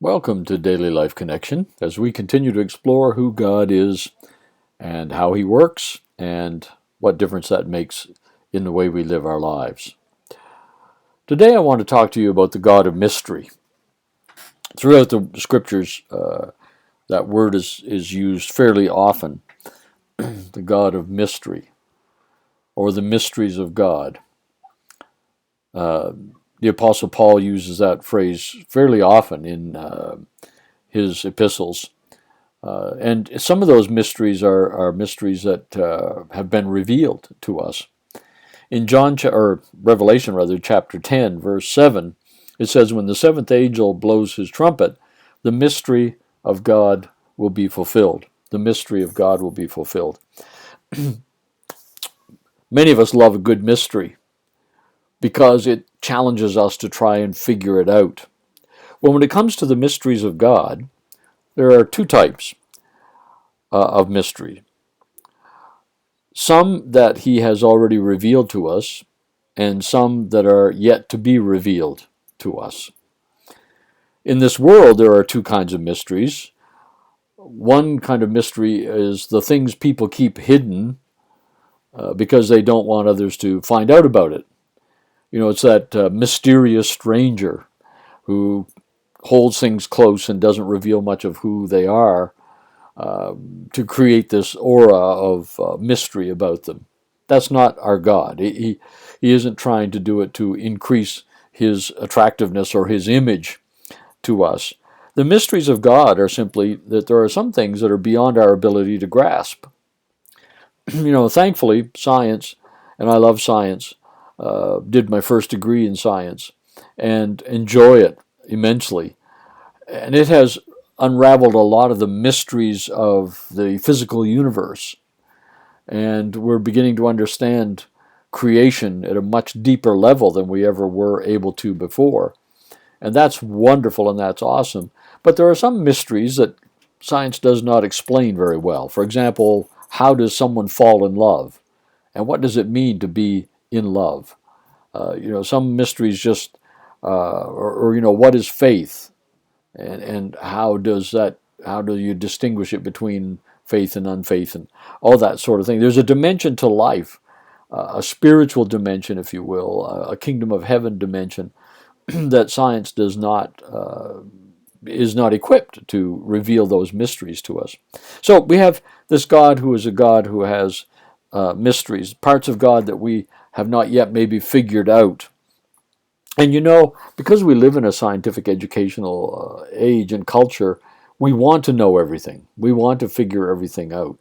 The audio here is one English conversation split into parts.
Welcome to Daily Life Connection as we continue to explore who God is and how He works and what difference that makes in the way we live our lives. Today I want to talk to you about the God of mystery. Throughout the scriptures, that word is used fairly often, the God of mystery or the mysteries of God. Uh, the Apostle Paul uses that phrase fairly often in his epistles. And some of those mysteries are mysteries that have been revealed to us. In Revelation rather, chapter 10, verse 7, it says, "When the seventh angel blows his trumpet, the mystery of God will be fulfilled." The mystery of God will be fulfilled. Many of us love a good mystery because it challenges us to try and figure it out. Well, when it comes to the mysteries of God, there are two types of mystery. Some that he has already revealed to us, and some that are yet to be revealed to us. In this world, there are two kinds of mysteries. One kind of mystery is the things people keep hidden because they don't want others to find out about it. You know, it's that mysterious stranger who holds things close and doesn't reveal much of who they are to create this aura of mystery about them. That's not our God. He isn't trying to do it to increase his attractiveness or his image to us. The mysteries of God are simply that there are some things that are beyond our ability to grasp. You know, thankfully, science, and I love science, did my first degree in science and enjoy it immensely. And it has unraveled a lot of the mysteries of the physical universe. And we're beginning to understand creation at a much deeper level than we ever were able to before. And that's wonderful and that's awesome. But there are some mysteries that science does not explain very well. For example, how does someone fall in love? And what does it mean to be in love? Some mysteries just, what is faith? And how do you distinguish it between faith and unfaith and all that sort of thing? There's a dimension to life, a spiritual dimension, if you will, a kingdom of heaven dimension that science is not equipped to reveal those mysteries to us. So we have this God who is a God who has mysteries, parts of God that we have not yet maybe figured out. And because we live in a scientific educational age and culture, we want to know everything. We want to figure everything out.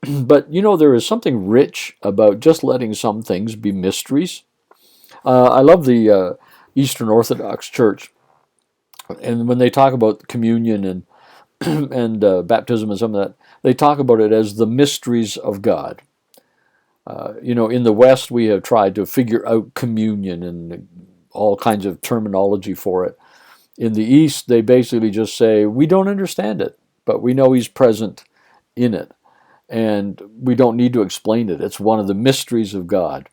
But there is something rich about just letting some things be mysteries. I love the Eastern Orthodox Church, and when they talk about communion and and baptism and some of that, they talk about it as the mysteries of God. In the West, we have tried to figure out communion and all kinds of terminology for it. In the East, they basically just say, we don't understand it, but we know He's present in it. And we don't need to explain it. It's one of the mysteries of God.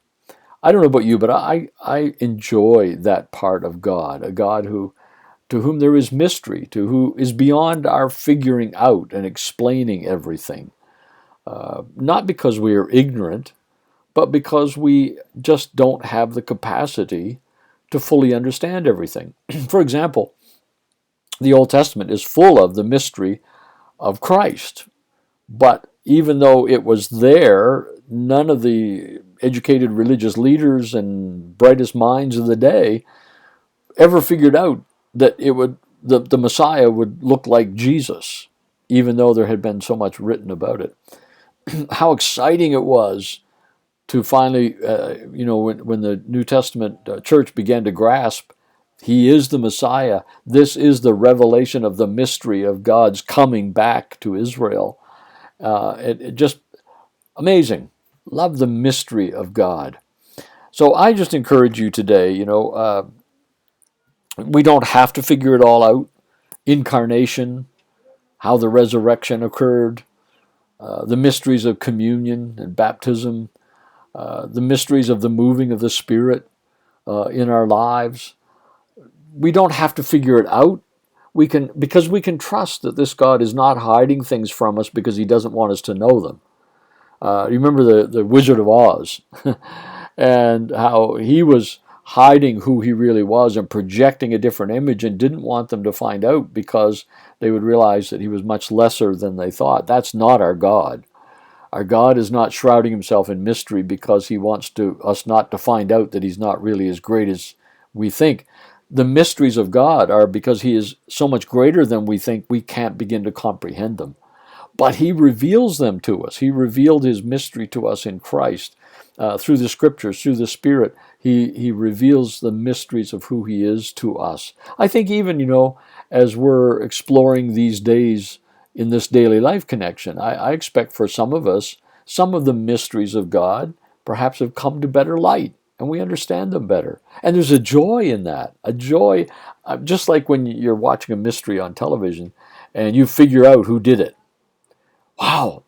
I don't know about you, but I enjoy that part of God, a God to whom there is mystery, to who is beyond our figuring out and explaining everything. Not because we are ignorant, but because we just don't have the capacity to fully understand everything. For example, the Old Testament is full of the mystery of Christ, but even though it was there, none of the educated religious leaders and brightest minds of the day ever figured out that the Messiah would look like Jesus, even though there had been so much written about it. How exciting it was to finally, when the New Testament church began to grasp He is the Messiah. This is the revelation of the mystery of God's coming back to Israel. It just amazing. Love the mystery of God. So I just encourage you today, we don't have to figure it all out. Incarnation, how the resurrection occurred, the mysteries of communion and baptism, the mysteries of the moving of the Spirit in our lives. We don't have to figure it out. because we can trust that this God is not hiding things from us because he doesn't want us to know them. You remember the Wizard of Oz and how he was hiding who he really was and projecting a different image and didn't want them to find out because they would realize that he was much lesser than they thought. That's not our God. Our God is not shrouding himself in mystery because he wants us not to find out that he's not really as great as we think. The mysteries of God are because he is so much greater than we think, we can't begin to comprehend them. But he reveals them to us. He revealed his mystery to us in Christ. Through the scriptures, through the Spirit, he reveals the mysteries of who he is to us. I think even, as we're exploring these days in this daily life connection, I expect for some of us, some of the mysteries of God perhaps have come to better light, and we understand them better. And there's a joy in that, a joy, just like when you're watching a mystery on television and you figure out who did it. Wow,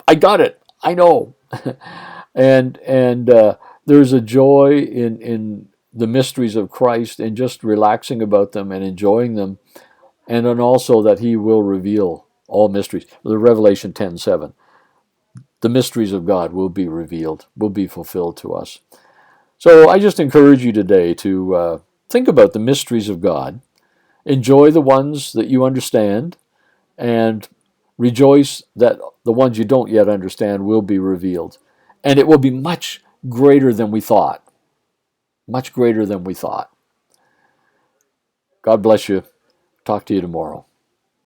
I got it. I know. and there's a joy in the mysteries of Christ and just relaxing about them and enjoying them, and then also that he will reveal all mysteries. The Revelation 10:7. The mysteries of God will be revealed, will be fulfilled to us. So I just encourage you today to think about the mysteries of God, enjoy the ones that you understand, and rejoice that the ones you don't yet understand will be revealed. And it will be much greater than we thought. Much greater than we thought. God bless you. Talk to you tomorrow.